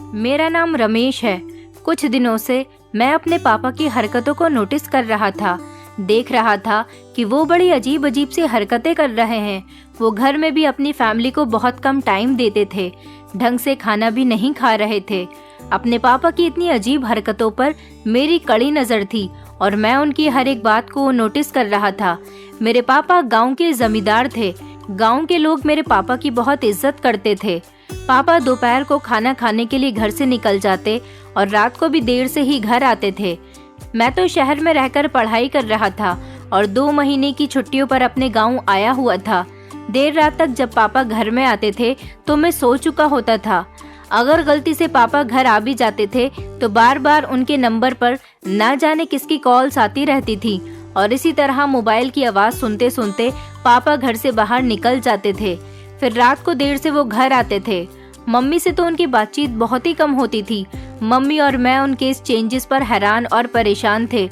मेरा नाम रमेश है। कुछ दिनों से मैं अपने पापा की हरकतों को नोटिस कर रहा था। देख रहा था कि वो बड़ी अजीब अजीब सी हरकतें कर रहे हैं। वो घर में भी अपनी फैमिली को बहुत कम टाइम देते थे, ढंग से खाना भी नहीं खा रहे थे। अपने पापा की इतनी अजीब हरकतों पर मेरी कड़ी नज़र थी और मैं उनकी हर एक बात को नोटिस कर रहा था। मेरे पापा गांव के जमींदार थे। गांव के लोग मेरे पापा की बहुत इज्जत करते थे। पापा दोपहर को खाना खाने के लिए घर से निकल जाते और रात को भी देर से ही घर आते थे। मैं तो शहर में रहकर पढ़ाई कर रहा था और 2 महीने की छुट्टियों पर अपने गांव आया हुआ था। देर रात तक जब पापा घर में आते थे तो मैं सो चुका होता था। अगर गलती से पापा घर आ भी जाते थे तो बार बार उनके नंबर पर ना जाने किसकी कॉल्स आती रहती थी और इसी तरह मोबाइल की आवाज़ सुनते सुनते पापा घर से बाहर निकल जाते थे। फिर रात को देर से वो घर आते थे। मम्मी से तो उनकी बातचीत बहुत ही कम होती थी। मम्मी और मैं उनके इस चेंजेस पर हैरान और परेशान थे।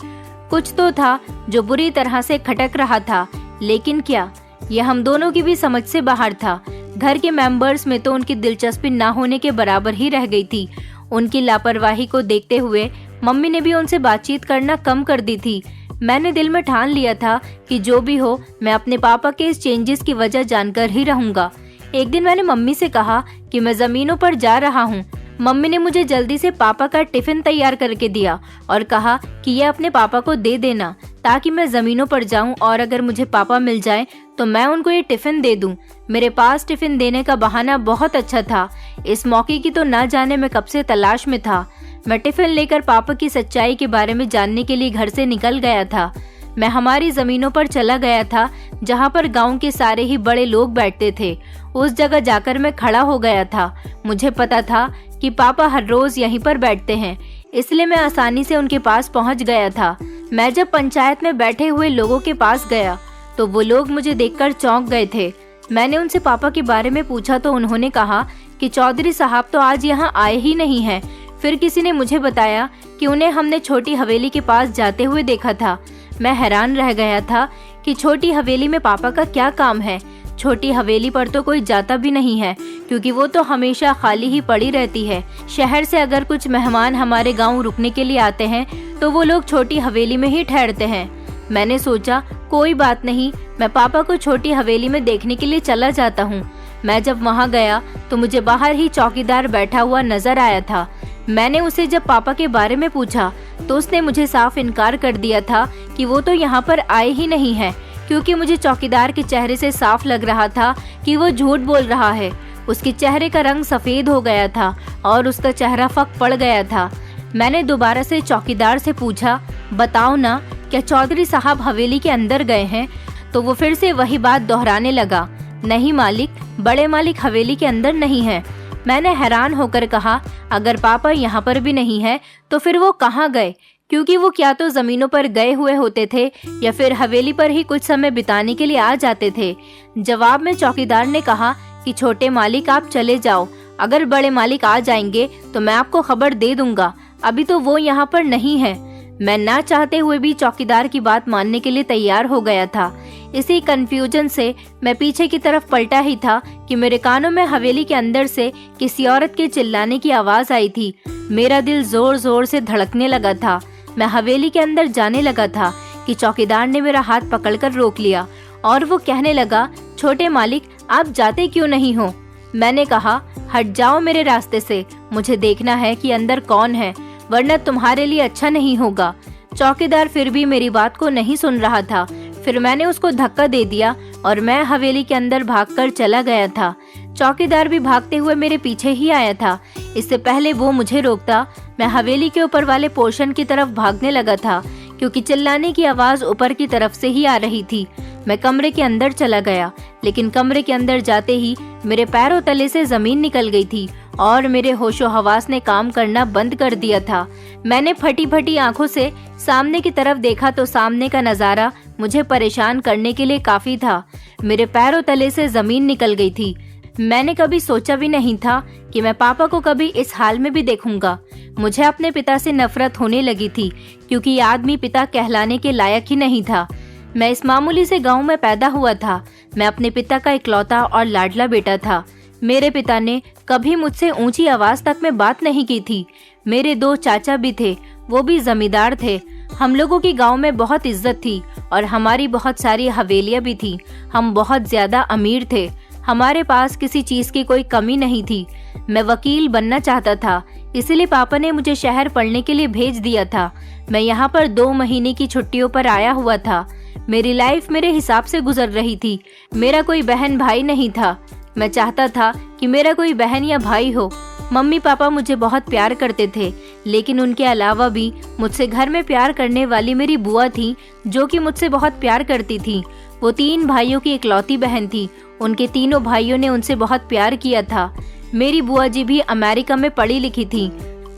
कुछ तो था जो बुरी तरह से खटक रहा था, लेकिन क्या, यह हम दोनों की भी समझ से बाहर था। घर के मेंबर्स में तो उनकी दिलचस्पी ना होने के बराबर ही रह गई थी। उनकी लापरवाही को देखते हुए मम्मी ने भी उनसे बातचीत करना कम कर दी थी। मैंने दिल में ठान लिया था कि जो भी हो, मैं अपने पापा के इस चेंजेस की वजह जानकर ही रहूंगा। एक दिन मैंने मम्मी से कहा कि मैं जमीनों पर जा रहा हूँ। मम्मी ने मुझे जल्दी से पापा का टिफिन तैयार करके दिया और कहा कि यह अपने पापा को दे देना ताकि मैं जमीनों पर जाऊं और अगर मुझे पापा मिल जाए तो मैं उनको ये टिफिन दे दूं। मेरे पास टिफिन देने का बहाना बहुत अच्छा था। इस मौके की तो ना जाने मैं कब से तलाश में था। मैं टिफिन लेकर पापा की सच्चाई के बारे में जानने के लिए घर से निकल गया था। मैं हमारी जमीनों पर चला गया था जहाँ पर गांव के सारे ही बड़े लोग बैठते थे। उस जगह जाकर मैं खड़ा हो गया था। मुझे पता था कि पापा हर रोज यहीं पर बैठते हैं, इसलिए मैं आसानी से उनके पास पहुंच गया था। मैं जब पंचायत में बैठे हुए लोगों के पास गया तो वो लोग मुझे देखकर चौंक गए थे। मैंने उनसे पापा के बारे में पूछा तो उन्होंने कहा कि चौधरी साहब तो आज यहाँ आए ही नहीं हैं। फिर किसी ने मुझे बताया कि उन्हें हमने छोटी हवेली के पास जाते हुए देखा था। मैं हैरान रह गया था कि छोटी हवेली में पापा का क्या काम है। छोटी हवेली पर तो कोई जाता भी नहीं है क्योंकि वो तो हमेशा खाली ही पड़ी रहती है। शहर से अगर कुछ मेहमान हमारे गांव रुकने के लिए आते हैं तो वो लोग छोटी हवेली में ही ठहरते हैं। मैंने सोचा कोई बात नहीं, मैं पापा को छोटी हवेली में देखने के लिए चला जाता हूँ। मैं जब वहाँ गया तो मुझे बाहर ही चौकीदार बैठा हुआ नजर आया था। मैंने उसे जब पापा के बारे में पूछा तो उसने मुझे साफ इनकार कर दिया था कि वो तो यहाँ पर आए ही नहीं है, क्योंकि मुझे चौकीदार के चेहरे से साफ लग रहा था कि वो झूठ बोल रहा है। उसके चेहरे का रंग सफेद हो गया था और उसका चेहरा फक पड़ गया था। मैंने दोबारा से चौकीदार से पूछा, बताओ ना, क्या चौधरी साहब हवेली के अंदर गए हैं? तो वो फिर से वही बात दोहराने लगा, नहीं मालिक, बड़े मालिक हवेली के अंदर नहीं है। मैंने हैरान होकर कहा, अगर पापा यहाँ पर भी नहीं है तो फिर वो कहाँ गए? क्योंकि वो क्या तो जमीनों पर गए हुए होते थे या फिर हवेली पर ही कुछ समय बिताने के लिए आ जाते थे। जवाब में चौकीदार ने कहा कि छोटे मालिक आप चले जाओ, अगर बड़े मालिक आ जाएंगे तो मैं आपको खबर दे दूंगा, अभी तो वो यहाँ पर नहीं है। मैं ना चाहते हुए भी चौकीदार की बात मानने के लिए तैयार हो गया था। इसी कंफ्यूजन से मैं पीछे की तरफ पलटा ही था कि मेरे कानों में हवेली के अंदर से किसी औरत के चिल्लाने की आवाज आई थी। मेरा दिल जोर जोर से धड़कने लगा था। मैं हवेली के अंदर जाने लगा था कि चौकीदार ने मेरा हाथ पकड़कर रोक लिया और वो कहने लगा, छोटे मालिक आप जाते क्यों नहीं हो? मैंने कहा, हट जाओ मेरे रास्ते से, मुझे देखना है कि अंदर कौन है, वरना तुम्हारे लिए अच्छा नहीं होगा। चौकीदार फिर भी मेरी बात को नहीं सुन रहा था। फिर मैंने उसको धक्का दे दिया और मैं हवेली के अंदर भागकर चला गया था। चौकीदार भी भागते हुए मेरे पीछे ही आया था। इससे पहले वो मुझे रोकता, मैं हवेली के ऊपर वाले पोर्शन की तरफ भागने लगा था क्योंकि चिल्लाने की आवाज ऊपर की तरफ से ही आ रही थी। मैं कमरे के अंदर चला गया, लेकिन कमरे के अंदर जाते ही मेरे पैरों तले से जमीन निकल गई थी और मेरे होशो हवास ने काम करना बंद कर दिया था। मैंने फटी फटी आंखों से सामने की तरफ देखा तो सामने का नजारा मुझे परेशान करने के लिए काफी था। मेरे पैरों तले से जमीन निकल गई थी। मैंने कभी सोचा भी नहीं था कि मैं पापा को कभी इस हाल में भी देखूंगा। मुझे अपने पिता से नफरत होने लगी थी क्योंकि ये आदमी पिता कहलाने के लायक ही नहीं था। मैं इस मामूली से गांव में पैदा हुआ था। मैं अपने पिता का इकलौता और लाडला बेटा था। मेरे पिता ने कभी मुझसे ऊंची आवाज तक में बात नहीं की थी। मेरे 2 चाचा भी थे, वो भी जमींदार थे। हम लोगों की गांव में बहुत इज्जत थी और हमारी बहुत सारी हवेलियां भी थी। हम बहुत ज्यादा अमीर थे। हमारे पास किसी चीज की कोई कमी नहीं थी। मैं वकील बनना चाहता था, इसलिए पापा ने मुझे शहर पढ़ने के लिए भेज दिया था। मैं यहाँ पर 2 महीने की छुट्टियों पर आया हुआ था। मेरी लाइफ मेरे हिसाब से गुजर रही थी। मेरा कोई बहन भाई नहीं था। मैं चाहता था कि मेरा कोई बहन या भाई हो। मम्मी पापा मुझे बहुत प्यार करते थे, लेकिन उनके अलावा भी मुझसे घर में प्यार करने वाली मेरी बुआ थी, जो कि मुझसे बहुत प्यार करती थी। वो 3 भाइयों की इकलौती बहन थी। उनके तीनों भाइयों ने उनसे बहुत प्यार किया था। मेरी बुआ जी भी अमेरिका में पढ़ी लिखी थी।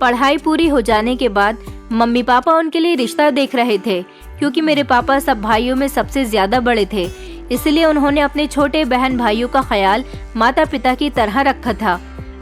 पढ़ाई पूरी हो जाने के बाद मम्मी पापा उनके लिए रिश्ता देख रहे थे। क्योंकि मेरे पापा सब भाइयों में सबसे ज्यादा बड़े थे, इसलिए उन्होंने अपने छोटे बहन भाइयों का ख्याल माता पिता की तरह रखा था।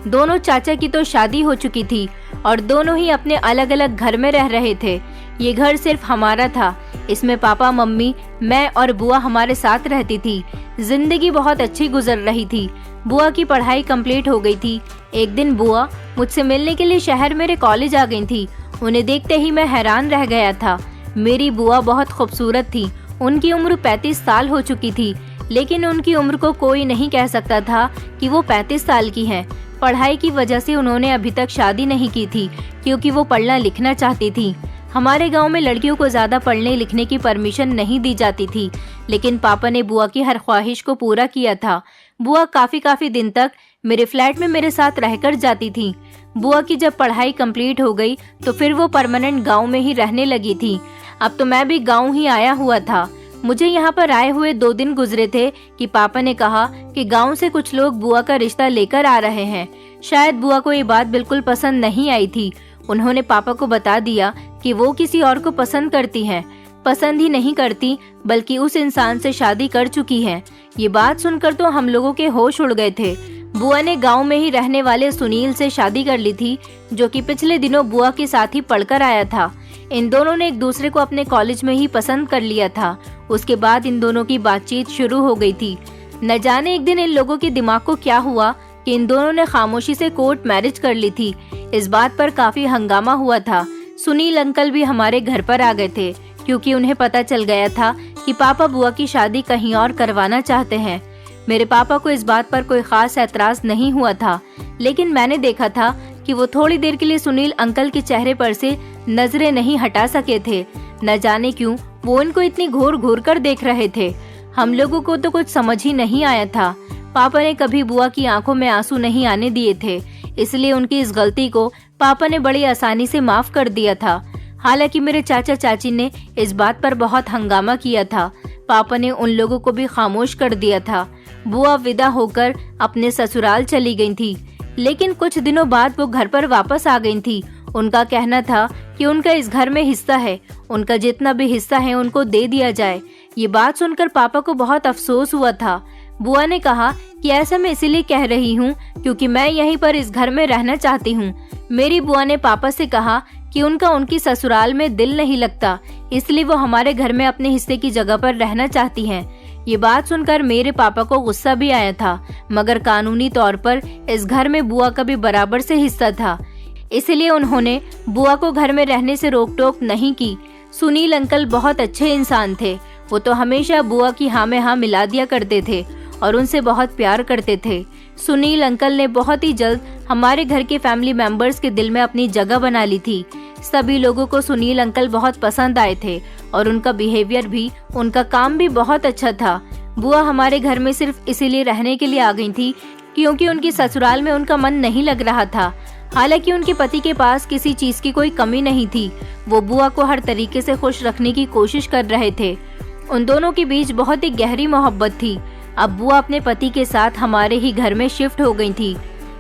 दोनों चाचा की तो शादी हो चुकी थी और दोनों ही अपने अलग अलग घर में रह रहे थे। ये घर सिर्फ हमारा था। इसमें पापा मम्मी, मैं और बुआ हमारे साथ रहती थी। जिंदगी बहुत अच्छी गुजर रही थी। बुआ की पढ़ाई कंप्लीट हो गई थी। एक दिन बुआ मुझसे मिलने के लिए शहर मेरे कॉलेज आ गई थी। उन्हें देखते ही मैं हैरान रह गया था। मेरी बुआ बहुत खूबसूरत थी। उनकी उम्र 35 साल हो चुकी थी, लेकिन उनकी उम्र को कोई नहीं कह सकता था कि वो 35 साल की हैं। पढ़ाई की वजह से उन्होंने अभी तक शादी नहीं की थी, क्योंकि वो पढ़ना लिखना चाहती थी। हमारे गांव में लड़कियों को ज्यादा पढ़ने लिखने की परमिशन नहीं दी जाती थी, लेकिन पापा ने बुआ की हर ख्वाहिश को पूरा किया था। बुआ काफी दिन तक मेरे फ्लैट में मेरे साथ रहकर जाती थी। बुआ की जब पढ़ाई कंप्लीट हो गई तो फिर वो परमानेंट गांव में ही रहने लगी थी। अब तो मैं भी गांव ही आया हुआ था। मुझे यहाँ पर आए हुए 2 दिन गुजरे थे कि पापा ने कहा कि गांव से कुछ लोग बुआ का रिश्ता लेकर आ रहे हैं। शायद बुआ को ये बात बिल्कुल पसंद नहीं आई थी। उन्होंने पापा को बता दिया कि वो किसी और को पसंद करती हैं। पसंद ही नहीं करती, बल्कि उस इंसान से शादी कर चुकी हैं। ये बात सुनकर तो हम लोगों के होश उड़ गए थे। बुआ ने गांव में ही रहने वाले सुनील से शादी कर ली थी, जो कि पिछले दिनों बुआ के साथ ही पढ़कर आया था। इन दोनों ने एक दूसरे को अपने कॉलेज में ही पसंद कर लिया था। उसके बाद इन दोनों की बातचीत शुरू हो गई थी। न जाने एक दिन इन लोगों के दिमाग को क्या हुआ कि इन दोनों ने खामोशी से कोर्ट मैरिज कर ली थी। इस बात पर काफी हंगामा हुआ था। सुनील अंकल भी हमारे घर पर आ गए थे, क्योंकि उन्हें पता चल गया था कि पापा बुआ की शादी कहीं और करवाना चाहते हैं। मेरे पापा को इस बात पर कोई खास ऐतराज नहीं हुआ था, लेकिन मैंने देखा था कि वो थोड़ी देर के लिए सुनील अंकल के चेहरे पर से नजरें नहीं हटा सके थे। न जाने क्यों वो उनको इतनी घूर घूर कर देख रहे थे। हम लोगों को तो कुछ समझ ही नहीं आया था। पापा ने कभी बुआ की आंखों में आंसू नहीं आने दिए थे, इसलिए उनकी इस गलती को पापा ने बड़ी आसानी से माफ कर दिया था। हालांकि मेरे चाचा चाची ने इस बात पर बहुत हंगामा किया था। पापा ने उन लोगों को भी खामोश कर दिया था। बुआ विदा होकर अपने ससुराल चली गई थी, लेकिन कुछ दिनों बाद वो घर पर वापस आ गई थी। उनका कहना था कि उनका इस घर में हिस्सा है, उनका जितना भी हिस्सा है उनको दे दिया जाए। ये बात सुनकर पापा को बहुत अफसोस हुआ था। बुआ ने कहा कि ऐसा मैं इसीलिए कह रही हूँ क्योंकि मैं यहीं पर इस घर में रहना चाहती हूँ। मेरी बुआ ने पापा से कहा कि उनकी ससुराल में दिल नहीं लगता, इसलिए वो हमारे घर में अपने हिस्से की जगह पर रहना चाहती हैं। ये बात सुनकर मेरे पापा को गुस्सा भी आया था, मगर कानूनी तौर पर इस घर में बुआ का भी बराबर से हिस्सा था, इसलिए उन्होंने बुआ को घर में रहने से रोक टोक नहीं की। सुनील अंकल बहुत अच्छे इंसान थे। वो तो हमेशा बुआ की हाँ में हाँ मिला दिया करते थे और उनसे बहुत प्यार करते थे। सुनील अंकल ने बहुत ही जल्द हमारे घर के फैमिली मेंबर्स के दिल में अपनी जगह बना ली थी। सभी लोगों को सुनील अंकल बहुत पसंद आए थे और उनका बिहेवियर भी, उनका काम भी बहुत अच्छा था। बुआ हमारे घर में सिर्फ इसीलिए रहने के लिए आ गई थी क्योंकि उनकी ससुराल में उनका मन नहीं लग रहा था। हालांकि उनके पति के पास किसी चीज की कोई कमी नहीं थी। वो बुआ को हर तरीके से खुश रखने की कोशिश कर रहे थे। उन दोनों के बीच बहुत ही गहरी मोहब्बत थी। अब बुआ अपने पति के साथ हमारे ही घर में शिफ्ट हो गई थी।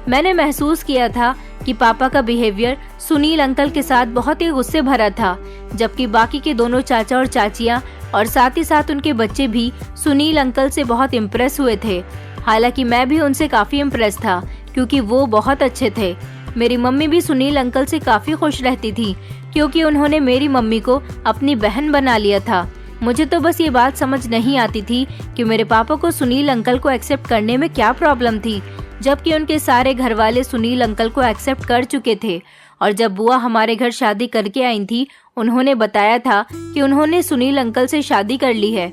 मैंने महसूस किया था कि पापा का बिहेवियर सुनील अंकल के साथ बहुत ही गुस्से भरा था, जबकि बाकी के दोनों चाचा और चाचियां और साथ ही साथ उनके बच्चे भी सुनील अंकल से बहुत इम्प्रेस हुए थे। हालांकि मैं भी उनसे काफी इम्प्रेस था क्योंकि वो बहुत अच्छे थे। मेरी मम्मी भी सुनील अंकल से काफी खुश रहती थी क्योंकि उन्होंने मेरी मम्मी को अपनी बहन बना लिया था। मुझे तो बस ये बात समझ नहीं आती थी कि मेरे पापा को सुनील अंकल को एक्सेप्ट करने में क्या प्रॉब्लम थी। जबकि उनके सारे घर वाले सुनील अंकल को एक्सेप्ट कर चुके थे। और जब बुआ हमारे घर शादी करके आई थी, उन्होंने बताया था कि उन्होंने सुनील अंकल से शादी कर ली है।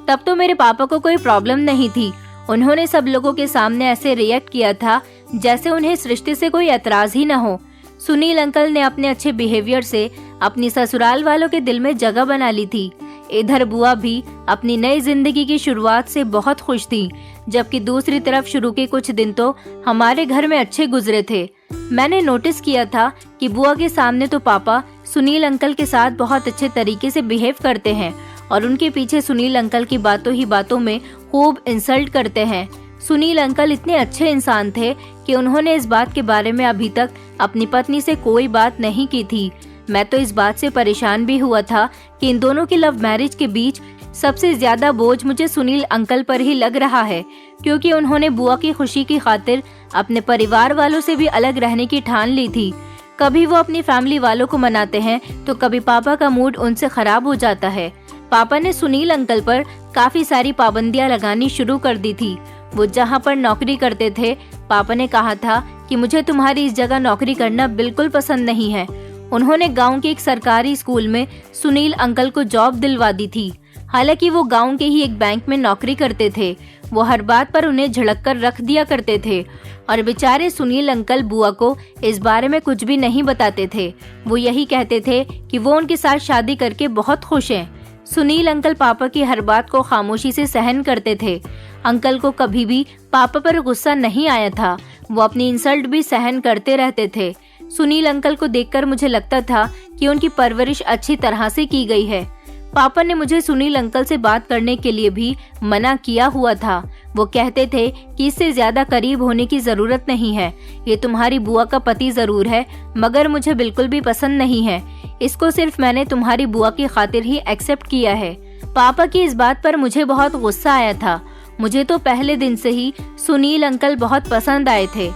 तब तो मेरे पापा को कोई प्रॉब्लम नहीं थी। उन्होंने सब लोगों के सामने ऐसे रिएक्ट किया था जैसे उन्हें इस रिश्ते से कोई एतराज ही न हो। सुनील अंकल ने अपने अच्छे बिहेवियर से अपनी ससुराल वालों के दिल में जगह बना ली थी। इधर बुआ भी अपनी नई जिंदगी की शुरुआत से बहुत खुश थी, जबकि दूसरी तरफ शुरू के कुछ दिन तो हमारे घर में अच्छे गुजरे थे। मैंने नोटिस किया था कि बुआ के सामने तो पापा सुनील अंकल के साथ बहुत अच्छे तरीके से बिहेव करते हैं और उनके पीछे सुनील अंकल की बातों ही बातों में खूब इंसल्ट करते हैं। सुनील अंकल इतने अच्छे इंसान थे कि उन्होंने इस बात के बारे में अभी तक अपनी पत्नी से कोई बात नहीं की थी। मैं तो इस बात से परेशान भी हुआ था कि इन दोनों की लव मैरिज के बीच सबसे ज्यादा बोझ मुझे सुनील अंकल पर ही लग रहा है, क्योंकि उन्होंने बुआ की खुशी की खातिर अपने परिवार वालों से भी अलग रहने की ठान ली थी। कभी वो अपनी फैमिली वालों को मनाते हैं तो कभी पापा का मूड उनसे खराब हो जाता है। पापा ने सुनील अंकल पर काफी सारी पाबंदियां लगानी शुरू कर दी थी। वो जहाँ पर नौकरी करते थे, पापा ने कहा था कि मुझे तुम्हारी इस जगह नौकरी करना बिल्कुल पसंद नहीं है। उन्होंने गांव के एक सरकारी स्कूल में सुनील अंकल को जॉब दिलवा दी थी। हालांकि वो गांव के ही एक बैंक में नौकरी करते थे। वो हर बात पर उन्हें झिड़क कर रख दिया करते थे और बेचारे सुनील अंकल बुआ को इस बारे में कुछ भी नहीं बताते थे। वो यही कहते थे कि वो उनके साथ शादी करके बहुत खुश हैं। सुनील अंकल पापा की हर बात को खामोशी से सहन करते थे। अंकल को कभी भी पापा पर गुस्सा नहीं आया था। वो अपनी इंसल्ट भी सहन करते रहते थे। सुनील अंकल को देखकर मुझे लगता था कि उनकी परवरिश अच्छी तरह से की गई है। पापा ने मुझे सुनील अंकल से बात करने के लिए भी मना किया हुआ था। वो कहते थे कि इससे ज्यादा करीब होने की जरूरत नहीं है। ये तुम्हारी बुआ का पति जरूर है, मगर मुझे बिल्कुल भी पसंद नहीं है। इसको सिर्फ मैंने तुम्हारी बुआ की खातिर ही एक्सेप्ट किया है। पापा की इस बात पर मुझे बहुत गुस्सा आया था। मुझे तो पहले दिन से ही सुनील अंकल बहुत पसंद आए थे।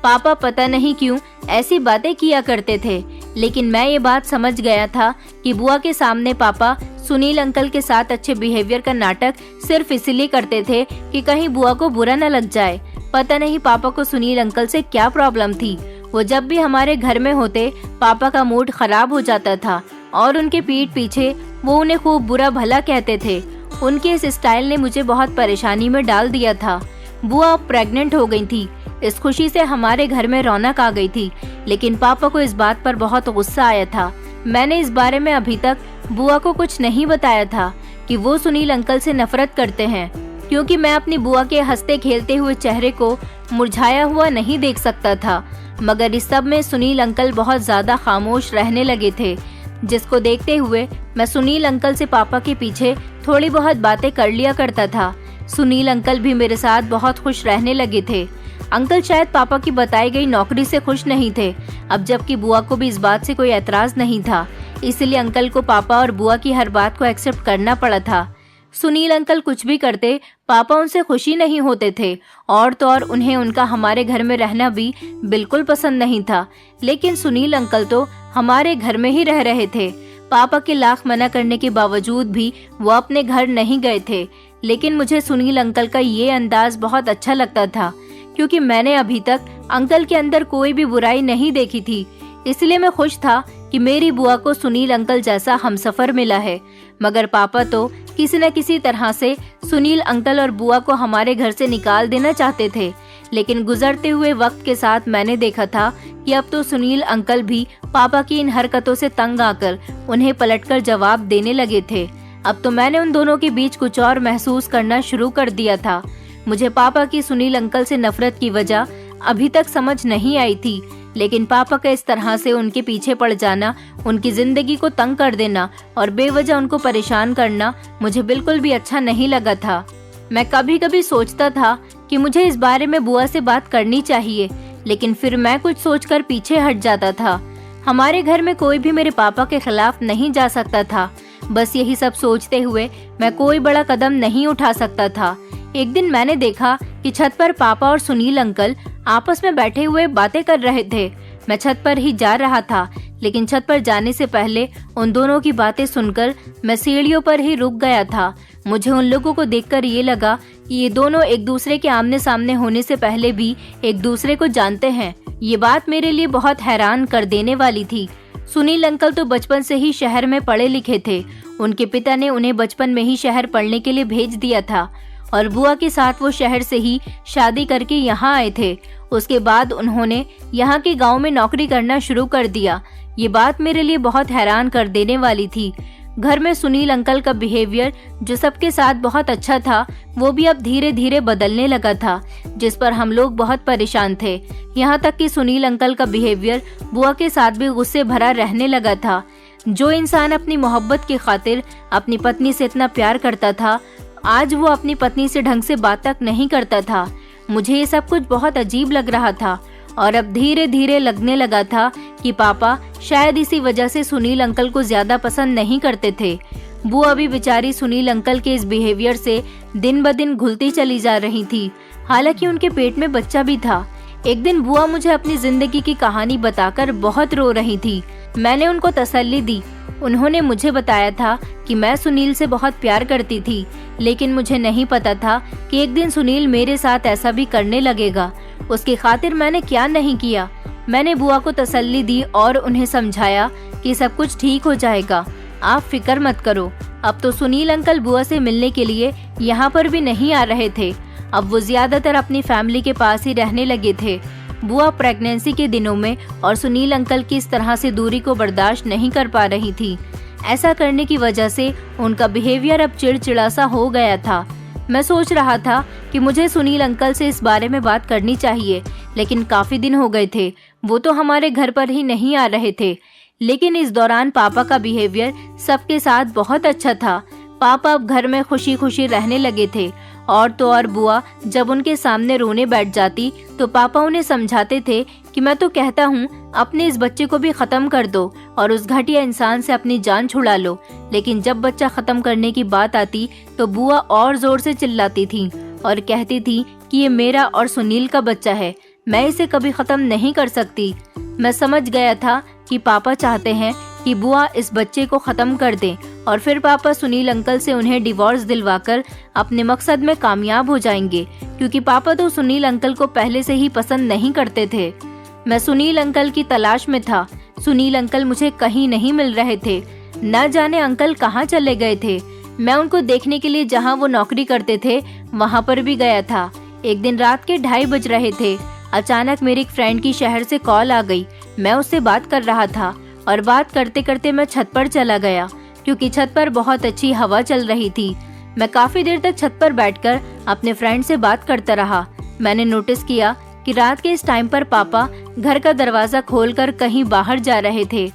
पापा पता नहीं क्यों ऐसी बातें किया करते थे, लेकिन मैं ये बात समझ गया था कि बुआ के सामने पापा सुनील अंकल के साथ अच्छे बिहेवियर का नाटक सिर्फ इसलिए करते थे कि कहीं बुआ को बुरा न लग जाए। पता नहीं पापा को सुनील अंकल से क्या प्रॉब्लम थी। वो जब भी हमारे घर में होते, पापा का मूड खराब हो जाता था और उनके पीठ पीछे वो उन्हें खूब बुरा भला कहते थे। उनके इस स्टाइल ने मुझे बहुत परेशानी में डाल दिया था। बुआ अब प्रेग्नेंट हो गई थी। इस खुशी से हमारे घर में रौनक आ गई थी, लेकिन पापा को इस बात पर बहुत गुस्सा आया था। मैंने इस बारे में अभी तक बुआ को कुछ नहीं बताया था कि वो सुनील अंकल से नफरत करते हैं, क्योंकि मैं अपनी बुआ के हंसते खेलते हुए चेहरे को मुरझाया हुआ नहीं देख सकता था। मगर इस सब में सुनील अंकल बहुत ज्यादा खामोश रहने लगे थे, जिसको देखते हुए मैं सुनील अंकल से पापा के पीछे थोड़ी बहुत बातें कर लिया करता था। सुनील अंकल भी मेरे साथ बहुत खुश रहने लगे थे। अंकल शायद पापा की बताई गई नौकरी से खुश नहीं थे, अब जबकि बुआ को भी इस बात से कोई एतराज नहीं था। इसलिए अंकल को पापा और बुआ की हर बात को एक्सेप्ट करना पड़ा था। सुनील अंकल कुछ भी करते, पापा उनसे खुशी नहीं होते थे, और तो और उन्हें उनका हमारे घर में रहना भी बिल्कुल पसंद नहीं था। लेकिन सुनील अंकल तो हमारे घर में ही रह रहे थे। पापा के लाख मना करने के बावजूद भी वो अपने घर नहीं गए थे। लेकिन मुझे सुनील अंकल का ये अंदाज बहुत अच्छा लगता था, क्योंकि मैंने अभी तक अंकल के अंदर कोई भी बुराई नहीं देखी थी। इसलिए मैं खुश था कि मेरी बुआ को सुनील अंकल जैसा हमसफर मिला है। मगर पापा तो किसी न किसी तरह से सुनील अंकल और बुआ को हमारे घर से निकाल देना चाहते थे। लेकिन गुजरते हुए वक्त के साथ मैंने देखा था कि अब तो सुनील अंकल भी पापा की इन हरकतों से तंग आकर उन्हें पलटकर जवाब देने लगे थे। अब तो मैंने उन दोनों के बीच कुछ और महसूस करना शुरू कर दिया था। मुझे पापा की सुनील अंकल से नफरत की वजह अभी तक समझ नहीं आई थी, लेकिन पापा का इस तरह से उनके पीछे पड़ जाना, उनकी जिंदगी को तंग कर देना और बेवजह उनको परेशान करना मुझे बिल्कुल भी अच्छा नहीं लगा था। मैं कभी कभी सोचता था कि मुझे इस बारे में बुआ से बात करनी चाहिए, लेकिन फिर मैं कुछ सोचकर पीछे हट जाता था। हमारे घर में कोई भी मेरे पापा के खिलाफ नहीं जा सकता था। बस यही सब सोचते हुए मैं कोई बड़ा कदम नहीं उठा सकता था। एक दिन मैंने देखा कि छत पर पापा और सुनील अंकल आपस में बैठे हुए बातें कर रहे थे। मैं छत पर ही जा रहा था, लेकिन छत पर जाने से पहले उन दोनों की बातें सुनकर मैं सीढ़ियों पर ही रुक गया था। मुझे उन लोगों को देखकर ये लगा ये दोनों एक दूसरे के आमने सामने होने से पहले भी एक दूसरे को जानते हैं। ये बात मेरे लिए बहुत हैरान कर देने वाली थी। सुनील अंकल तो बचपन से ही शहर में पढ़े लिखे थे। उनके पिता ने उन्हें बचपन में ही शहर पढ़ने के लिए भेज दिया था और बुआ के साथ वो शहर से ही शादी करके यहाँ आए थे। उसके बाद उन्होंने यहाँ के गांव में नौकरी करना शुरू कर दिया। ये बात मेरे लिए बहुत हैरान कर देने वाली थी। घर में सुनील अंकल का बिहेवियर जो सबके साथ बहुत अच्छा था, वो भी अब धीरे धीरे बदलने लगा था, जिस पर हम लोग बहुत परेशान थे। यहाँ तक कि सुनील अंकल का बिहेवियर बुआ के साथ भी गुस्से भरा रहने लगा था। जो इंसान अपनी मोहब्बत की खातिर अपनी पत्नी से इतना प्यार करता था, आज वो अपनी पत्नी से ढंग से बात तक नहीं करता था। मुझे ये सब कुछ बहुत अजीब लग रहा था और अब धीरे धीरे लगने लगा था कि पापा शायद इसी वजह से सुनील अंकल को ज्यादा पसंद नहीं करते थे। बुआ भी बेचारी सुनील अंकल के इस बिहेवियर से दिन ब दिन घुलती चली जा रही थी। हालांकि उनके पेट में बच्चा भी था। एक दिन बुआ मुझे अपनी जिंदगी की कहानी बताकर बहुत रो रही थी। मैंने उनको तसल्ली दी। उन्होंने मुझे बताया था कि मैं सुनील से बहुत प्यार करती थी, लेकिन मुझे नहीं पता था कि एक दिन सुनील मेरे साथ ऐसा भी करने लगेगा। उसकी खातिर मैंने क्या नहीं किया। मैंने बुआ को तसल्ली दी और उन्हें समझाया कि सब कुछ ठीक हो जाएगा, आप फिक्र मत करो। अब तो सुनील अंकल बुआ से मिलने के लिए यहाँ पर भी नहीं आ रहे थे। अब वो ज्यादातर अपनी फैमिली के पास ही रहने लगे थे। बुआ प्रेगनेंसी के दिनों में और सुनील अंकल की इस तरह से दूरी को बर्दाश्त नहीं कर पा रही थी। ऐसा करने की वजह से उनका बिहेवियर अब चिड़चिड़ा सा हो गया था। मैं सोच रहा था कि मुझे सुनील अंकल से इस बारे में बात करनी चाहिए, लेकिन काफी दिन हो गए थे, वो तो हमारे घर पर ही नहीं आ रहे थे। लेकिन इस दौरान पापा का बिहेवियर सबके साथ बहुत अच्छा था। पापा अब घर में खुशी खुशी रहने लगे थे। और तो और बुआ जब उनके सामने रोने बैठ जाती तो पापा उन्हें समझाते थे कि मैं तो कहता हूँ अपने इस बच्चे को भी खत्म कर दो और उस घटिया इंसान से अपनी जान छुड़ा लो। लेकिन जब बच्चा खत्म करने की बात आती तो बुआ और जोर से चिल्लाती थी और कहती थी कि ये मेरा और सुनील का बच्चा है, मैं इसे कभी खत्म नहीं कर सकती। मैं समझ गया था कि पापा चाहते हैं कि बुआ इस बच्चे को खत्म कर दें और फिर पापा सुनील अंकल से उन्हें डिवोर्स दिलवाकर अपने मकसद में कामयाब हो जाएंगे, क्योंकि पापा तो सुनील अंकल को पहले से ही पसंद नहीं करते थे। मैं सुनील अंकल की तलाश में था। सुनील अंकल मुझे कहीं नहीं मिल रहे थे। न जाने अंकल कहाँ चले गए थे। मैं उनको देखने के लिए जहाँ वो नौकरी करते थे वहाँ पर भी गया था। एक दिन रात के 2:30 बज रहे थे। अचानक मेरी एक फ्रेंड की शहर से कॉल आ गई। मैं उससे बात कर रहा था और बात करते करते मैं छत पर चला गया, क्योंकि छत पर बहुत अच्छी हवा चल रही थी। मैं काफी देर तक छत पर बैठकर अपने फ्रेंड से बात करता रहा। मैंने नोटिस किया कि रात के इस टाइम पर पापा घर का दरवाजा खोलकर कहीं बाहर जा रहे थे।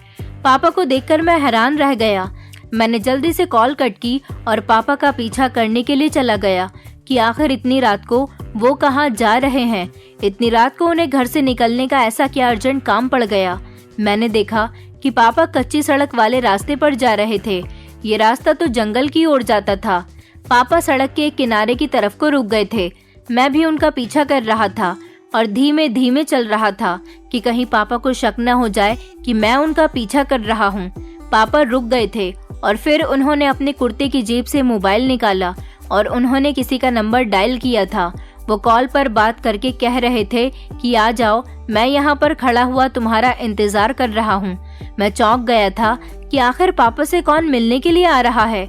पापा को देखकर मैं हैरान रह गया। मैंने जल्दी से कॉल कट की और पापा का पीछा करने के लिए चला गया कि आखिर इतनी रात को वो कहाँ जा रहे हैं। इतनी रात को उन्हें घर से निकलने का ऐसा क्या अर्जेंट काम पड़ गया। मैंने देखा कि पापा कच्ची सड़क वाले रास्ते पर जा रहे थे। ये रास्ता तो जंगल की ओर जाता था। पापा सड़क के एक किनारे की तरफ को रुक गए थे। मैं भी उनका पीछा कर रहा था और धीमे धीमे चल रहा था कि कहीं पापा को शक न हो जाए कि मैं उनका पीछा कर रहा हूँ। पापा रुक गए थे और फिर उन्होंने अपने कुर्ते की जेब से मोबाइल निकाला और उन्होंने किसी का नंबर डायल किया था। वो कॉल पर बात करके कह रहे थे कि आ जाओ, मैं यहाँ पर खड़ा हुआ तुम्हारा इंतजार कर रहा हूँ। मैं चौंक गया था कि आखिर पापा से कौन मिलने के लिए आ रहा है।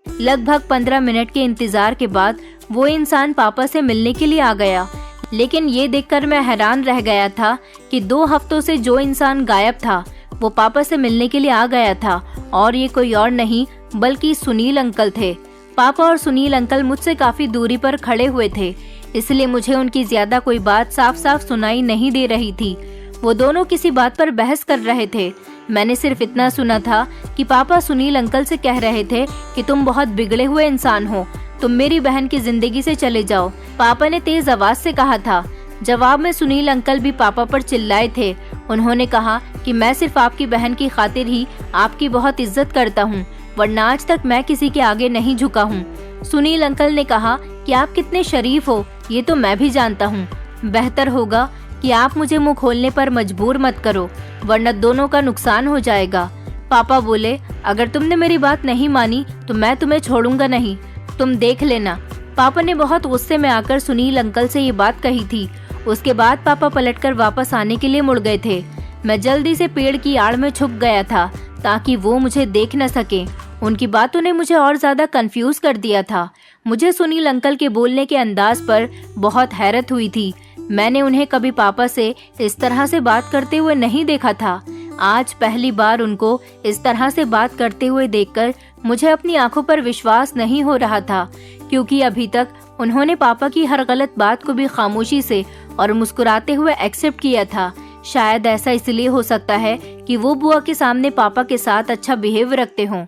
लगभग 15 मिनट के इंतजार के बाद वो इंसान पापा से मिलने के लिए आ गया। लेकिन ये देखकर मैं हैरान रह गया था कि 2 हफ्तों से जो इंसान गायब था वो पापा से मिलने के लिए आ गया था, और ये कोई और नहीं बल्कि सुनील अंकल थे। पापा और सुनील अंकल मुझसे काफी दूरी पर खड़े हुए थे, इसलिए मुझे उनकी ज्यादा कोई बात साफ साफ सुनाई नहीं दे रही थी। वो दोनों किसी बात पर बहस कर रहे थे। मैंने सिर्फ इतना सुना था कि पापा सुनील अंकल से कह रहे थे कि तुम बहुत बिगड़े हुए इंसान हो, तुम मेरी बहन की जिंदगी से चले जाओ। पापा ने तेज आवाज से कहा था। जवाब में सुनील अंकल भी पापा पर चिल्लाए थे। उन्होंने कहा कि मैं सिर्फ आपकी बहन की खातिर ही आपकी बहुत इज्जत करता हूँ, वरना आज तक मैं किसी के आगे नहीं झुका हूँ। सुनील अंकल ने कहा कि आप कितने शरीफ हो ये तो मैं भी जानता हूँ। बेहतर होगा कि आप मुझे मुंह खोलने पर मजबूर मत करो, वरना दोनों का नुकसान हो जाएगा। पापा बोले, अगर तुमने मेरी बात नहीं मानी तो मैं तुम्हें छोड़ूंगा नहीं, तुम देख लेना। पापा ने बहुत गुस्से में आकर सुनील अंकल से ये बात कही थी। उसके बाद पापा पलटकर वापस आने के लिए मुड़ गए थे। मैं जल्दी से पेड़ की आड़ में छुप गया था ताकि वो मुझे देख न सके। उनकी बातों ने मुझे और ज्यादा कंफ्यूज कर दिया था। मुझे सुनील अंकल के बोलने के अंदाज पर बहुत हैरत हुई थी। मैंने उन्हें कभी पापा से इस तरह से बात करते हुए नहीं देखा था। आज पहली बार उनको इस तरह से बात करते हुए देखकर मुझे अपनी आंखों पर विश्वास नहीं हो रहा था, क्योंकि अभी तक उन्होंने पापा की हर गलत बात को भी खामोशी से और मुस्कुराते हुए एक्सेप्ट किया था। शायद ऐसा इसलिए हो सकता है कि वो बुआ के सामने पापा के साथ अच्छा बिहेव रखते हों।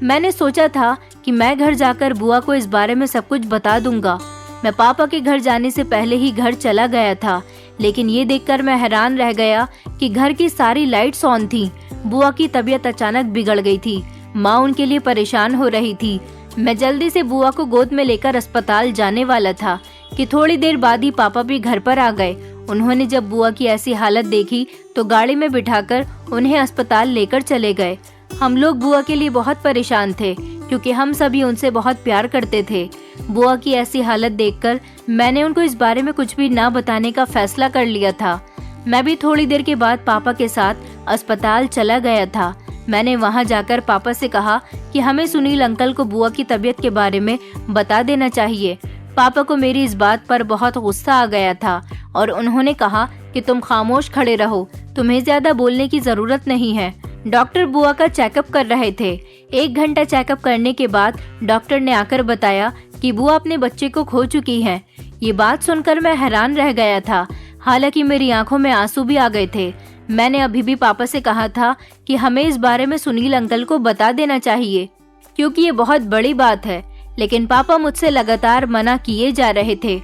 मैंने सोचा था कि मैं घर जाकर बुआ को इस बारे में सब कुछ बता दूंगा। मैं पापा के घर जाने से पहले ही घर चला गया था, लेकिन ये देखकर मैं हैरान रह गया कि घर की सारी लाइट्स ऑन थी। बुआ की तबीयत अचानक बिगड़ गई थी। माँ उनके लिए परेशान हो रही थी। मैं जल्दी से बुआ को गोद में लेकर अस्पताल जाने वाला था कि थोड़ी देर बाद ही पापा भी घर पर आ गए। उन्होंने जब बुआ की ऐसी हालत देखी तो गाड़ी में बिठाकर उन्हें अस्पताल लेकर चले गए। हम लोग बुआ के लिए बहुत परेशान थे, क्योंकि हम सभी उनसे बहुत प्यार करते थे। बुआ की ऐसी हालत देखकर मैंने उनको इस बारे में कुछ भी ना बताने का फैसला कर लिया था। मैं भी थोड़ी देर के बाद पापा के साथ अस्पताल चला गया था। मैंने वहां जाकर पापा से कहा कि हमें सुनील अंकल को बुआ की तबीयत के बारे में बता देना चाहिए। पापा को मेरी इस बात पर बहुत गुस्सा आ गया था और उन्होंने कहा कि तुम खामोश खड़े रहो, तुम्हें ज्यादा बोलने की जरूरत नहीं है। डॉक्टर बुआ का चेकअप कर रहे थे। 1 घंटा चेकअप करने के बाद डॉक्टर ने आकर बताया कि बुआ अपने बच्चे को खो चुकी है। ये बात सुनकर मैं हैरान रह गया था। हालांकि मेरी आंखों में आंसू भी आ गए थे। मैंने अभी भी पापा से कहा था कि हमें इस बारे में सुनील अंकल को बता देना चाहिए, क्योंकि ये बहुत बड़ी बात है। लेकिन पापा मुझसे लगातार मना किए जा रहे थे।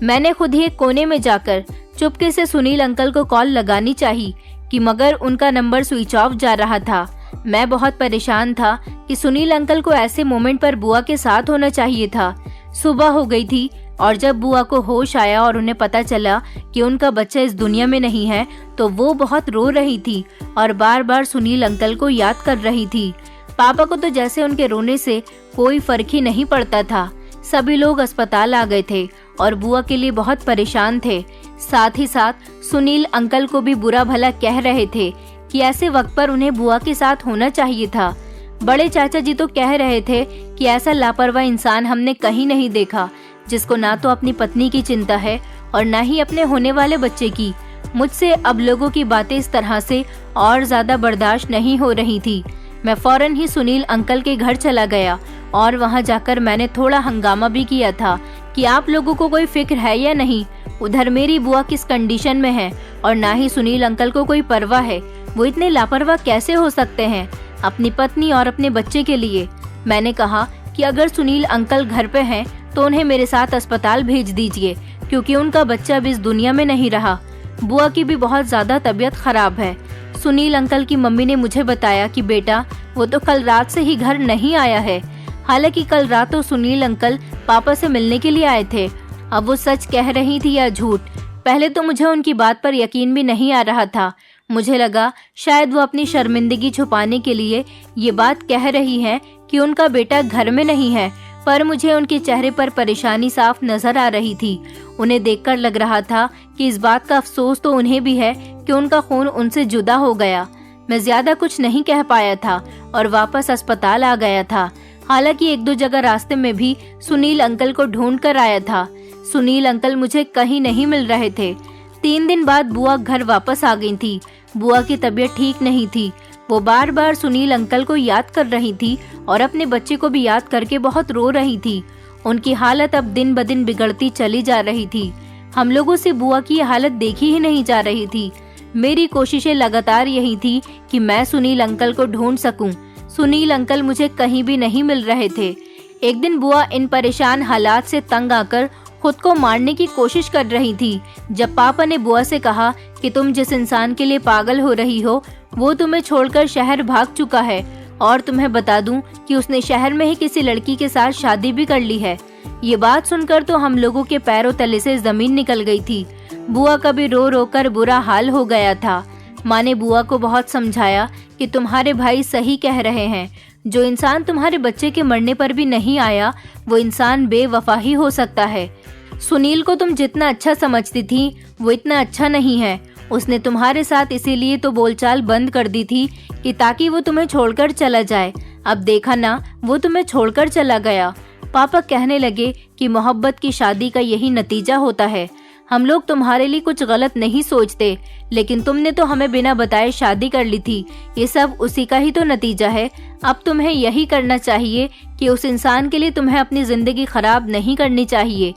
मैंने खुद ही एक कोने में जाकर चुपके से सुनील अंकल को कॉल लगानी चाहिए कि मगर उनका नंबर स्विच ऑफ जा रहा था। मैं बहुत परेशान था कि सुनील अंकल को ऐसे मोमेंट पर बुआ के साथ होना चाहिए था। सुबह हो गई थी और जब बुआ को होश आया और उन्हें पता चला कि उनका बच्चा इस दुनिया में नहीं है, तो वो बहुत रो रही थी और बार बार सुनील अंकल को याद कर रही थी। पापा को तो जैसे उनके रोने से कोई फर्क ही नहीं पड़ता था। सभी लोग अस्पताल आ गए थे और बुआ के लिए बहुत परेशान थे। साथ ही साथ सुनील अंकल को भी बुरा भला कह रहे थे कि ऐसे वक्त पर उन्हें बुआ के साथ होना चाहिए था। बड़े चाचा जी तो कह रहे थे कि ऐसा लापरवाह इंसान हमने कहीं नहीं देखा, जिसको ना तो अपनी पत्नी की चिंता है और ना ही अपने होने वाले बच्चे की। मुझसे अब लोगों की बातें इस तरह से और ज्यादा बर्दाश्त नहीं हो रही थी। मैं फौरन ही सुनील अंकल के घर चला गया और वहां जाकर मैंने थोड़ा हंगामा भी किया था कि आप लोगों को कोई फिक्र है या नहीं, उधर मेरी बुआ किस कंडीशन में है और ना ही सुनील अंकल को कोई परवाह है। वो इतने लापरवाह कैसे हो सकते हैं अपनी पत्नी और अपने बच्चे के लिए। मैंने कहा कि अगर सुनील अंकल घर पे हैं तो उन्हें मेरे साथ अस्पताल भेज दीजिए, क्योंकि उनका बच्चा भी इस दुनिया में नहीं रहा। बुआ की भी बहुत ज्यादा तबीयत खराब है। सुनील अंकल की मम्मी ने मुझे बताया कि बेटा वो तो कल रात से ही घर नहीं आया है। हालांकि कल रात तो सुनील अंकल पापा से मिलने के लिए आए थे। अब वो सच कह रही थी या झूठ, पहले तो मुझे उनकी बात पर यकीन भी नहीं आ रहा था। मुझे लगा शायद वो अपनी शर्मिंदगी छुपाने के लिए ये बात कह रही है कि उनका बेटा घर में नहीं है, पर मुझे उनके चेहरे पर परेशानी साफ नजर आ रही थी। उन्हें देखकर लग रहा था कि इस बात का अफसोस तो उन्हें भी है कि उनका खून उनसे जुदा हो गया। मैं ज्यादा कुछ नहीं कह पाया था और वापस अस्पताल आ गया था। हालांकि 1-2 जगह रास्ते में भी सुनील अंकल को ढूंढ कर आया था। सुनील अंकल मुझे कहीं नहीं मिल रहे थे। 3 दिन बाद बुआ घर वापस आ गई थी। बुआ की तबीयत ठीक नहीं थी। वो बार बार सुनील अंकल को याद कर रही थी और अपने बच्चे को भी याद करके बहुत रो रही थी। उनकी हालत अब दिन ब दिन बिगड़ती चली जा रही थी। हम लोगों से बुआ की हालत देखी ही नहीं जा रही थी। मेरी कोशिशें लगातार यही थी कि मैं सुनील अंकल को ढूंढ सकूं। सुनील अंकल मुझे कहीं भी नहीं मिल रहे थे। एक दिन बुआ इन परेशान हालात से तंग आकर खुद को मारने की कोशिश कर रही थी। जब पापा ने बुआ से कहा कि तुम जिस इंसान के लिए पागल हो रही हो वो तुम्हें छोड़कर शहर भाग चुका है, और तुम्हें बता दूं कि उसने शहर में ही किसी लड़की के साथ शादी भी कर ली है। ये बात सुनकर तो हम लोगों के पैरों तले से जमीन निकल गई थी। बुआ का भी रो रो कर बुरा हाल हो गया था। माँ ने बुआ को बहुत समझाया कि तुम्हारे भाई सही कह रहे हैं, जो इंसान तुम्हारे बच्चे के मरने पर भी नहीं आया, वो इंसान बेवफा ही हो सकता है। सुनील को तुम जितना अच्छा समझती थी, वो इतना अच्छा नहीं है। उसने तुम्हारे साथ इसीलिए तो बोलचाल बंद कर दी थी कि ताकि वो तुम्हें छोड़कर चला जाए। अब देखा ना, वो तुम्हें छोड़कर चला गया। पापा कहने लगे कि मोहब्बत की शादी का यही नतीजा होता है। हम लोग तुम्हारे लिए कुछ गलत नहीं सोचते, लेकिन तुमने तो हमें बिना बताए शादी कर ली थी। ये सब उसी का ही तो नतीजा है। अब तुम्हें यही करना चाहिए कि उस इंसान के लिए तुम्हें अपनी जिंदगी खराब नहीं करनी चाहिए,